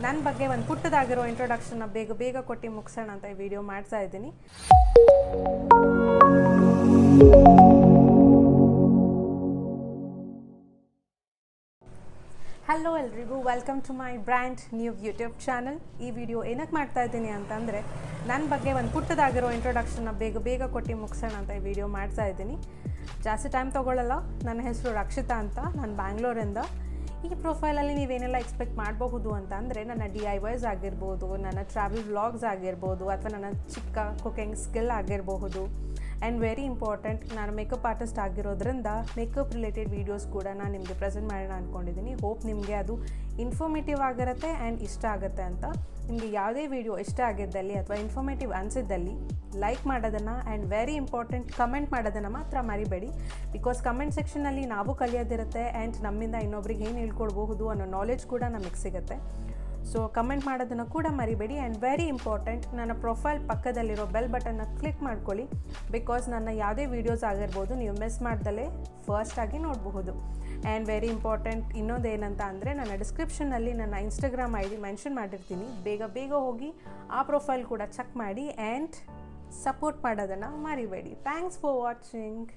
ನನ್ನ ಬಗ್ಗೆ ಒಂದು ಪುಟ್ಟದಾಗಿರೋ ಇಂಟ್ರೊಡಕ್ಷನ್ನ ಬೇಗ ಕೊಟ್ಟು ಮುಗಿಸೋಣ ಅಂತ ಈ ವಿಡಿಯೋ ಮಾಡ್ತಾ ಇದ್ದೀನಿ. ಹಲೋ ಎಲ್ರಿಗೂ, welcome to my brand new YouTube channel. ಈ ವಿಡಿಯೋ ಏನಕ್ಕೆ ಮಾಡ್ತಾ ಇದ್ದೀನಿ ಅಂತಂದರೆ, ನನ್ನ ಬಗ್ಗೆ ಒಂದು ಪುಟ್ಟದಾಗಿರೋ ಇಂಟ್ರೊಡಕ್ಷನ್ನ ಬೇಗ ಕೊಟ್ಟು ಮುಗಿಸೋಣ ಅಂತ ಈ ವಿಡಿಯೋ ಮಾಡ್ತಾ ಇದ್ದೀನಿ. ಜಾಸ್ತಿ ಟೈಮ್ ತೊಗೊಳ್ಳಲ್ಲ. ನನ್ನ ಹೆಸರು ರಕ್ಷಿತಾ ಅಂತ, ನಾನು ಬ್ಯಾಂಗ್ಳೂರಿಂದ. ಈ ಪ್ರೊಫೈಲಲ್ಲಿ ನೀವೇನೆಲ್ಲ ಎಕ್ಸ್ಪೆಕ್ಟ್ ಮಾಡಬಹುದು ಅಂತ ಅಂದರೆ, ನನ್ನ DIYs ಆಗಿರ್ಬೋದು, ನನ್ನ ಟ್ರಾವೆಲ್ ವ್ಲಾಗ್ಸ್ ಆಗಿರ್ಬೋದು, ಅಥವಾ ನನ್ನ ಚಿಕ್ಕ ಕುಕಿಂಗ್ ಸ್ಕಿಲ್ ಆಗಿರಬಹುದು. ಆ್ಯಂಡ್ ವೆರಿ ಇಂಪಾರ್ಟೆಂಟ್, ನಾನು ಮೇಕಪ್ ಆರ್ಟಿಸ್ಟ್ ಆಗಿರೋದ್ರಿಂದ ಮೇಕಪ್ ರಿಲೇಟೆಡ್ ವೀಡಿಯೋಸ್ ಕೂಡ ನಾನು ನಿಮಗೆ ಪ್ರೆಸೆಂಟ್ ಮಾಡೋಣ ಅಂದ್ಕೊಂಡಿದ್ದೀನಿ. ಹೋಪ್ ನಿಮಗೆ ಅದು ಇನ್ಫಾರ್ಮೇಟಿವ್ ಆಗಿರುತ್ತೆ ಆ್ಯಂಡ್ ಇಷ್ಟ ಆಗುತ್ತೆ ಅಂತ. ನಿಮಗೆ ಯಾವುದೇ ವಿಡಿಯೋ ಇಷ್ಟ ಆಗಿದ್ದಲ್ಲಿ ಅಥವಾ ಇನ್ಫಾರ್ಮೇಟಿವ್ ಅನಿಸಿದ್ದಲ್ಲಿ ಲೈಕ್ ಮಾಡೋದನ್ನು ಆ್ಯಂಡ್ ವೆರಿ ಇಂಪಾರ್ಟೆಂಟ್ ಕಮೆಂಟ್ ಮಾಡೋದನ್ನು ಮಾತ್ರ ಮರಿಬೇಡಿ. ಬಿಕಾಸ್ ಕಮೆಂಟ್ ಸೆಕ್ಷನಲ್ಲಿ ನಾವು ಕಲಿಯೋದಿರುತ್ತೆ ಆ್ಯಂಡ್ ನಮ್ಮಿಂದ ಇನ್ನೊಬ್ರಿಗೆ ಏನು ಹೇಳ್ಕೊಡ್ಬಹುದು ಅನ್ನೋ ನಾಲೆಡ್ಜ್ ಕೂಡ ನಮಗೆ ಸಿಗುತ್ತೆ. ಸೊ ಕಮೆಂಟ್ ಮಾಡೋದನ್ನು ಕೂಡ ಮರಿಬೇಡಿ. ಆ್ಯಂಡ್ ವೆರಿ ಇಂಪಾರ್ಟೆಂಟ್, ನನ್ನ ಪ್ರೊಫೈಲ್ ಪಕ್ಕದಲ್ಲಿರೋ ಬೆಲ್ ಬಟನ್ನ ಕ್ಲಿಕ್ ಮಾಡ್ಕೊಳ್ಳಿ. ಬಿಕಾಸ್ ನನ್ನ ಯಾವುದೇ ವೀಡಿಯೋಸ್ ಆಗಿರ್ಬೋದು ನೀವು ಮಿಸ್ ಮಾಡ್ದಲೇ ಫಸ್ಟಾಗಿ ನೋಡಬಹುದು. ಆ್ಯಂಡ್ ವೆರಿ ಇಂಪಾರ್ಟೆಂಟ್ ಇನ್ನೊಂದು ಏನಂತ ಅಂದರೆ, ನನ್ನ ಡಿಸ್ಕ್ರಿಪ್ಷನ್ನಲ್ಲಿ ನನ್ನ ಇನ್ಸ್ಟಾಗ್ರಾಮ್ ID ಮೆನ್ಷನ್ ಮಾಡಿರ್ತೀನಿ. ಬೇಗ ಹೋಗಿ ಆ ಪ್ರೊಫೈಲ್ ಕೂಡ ಚೆಕ್ ಮಾಡಿ ಆ್ಯಂಡ್ ಸಪೋರ್ಟ್ ಮಾಡೋದನ್ನು ಮರಿಬೇಡಿ. Thanks for watching.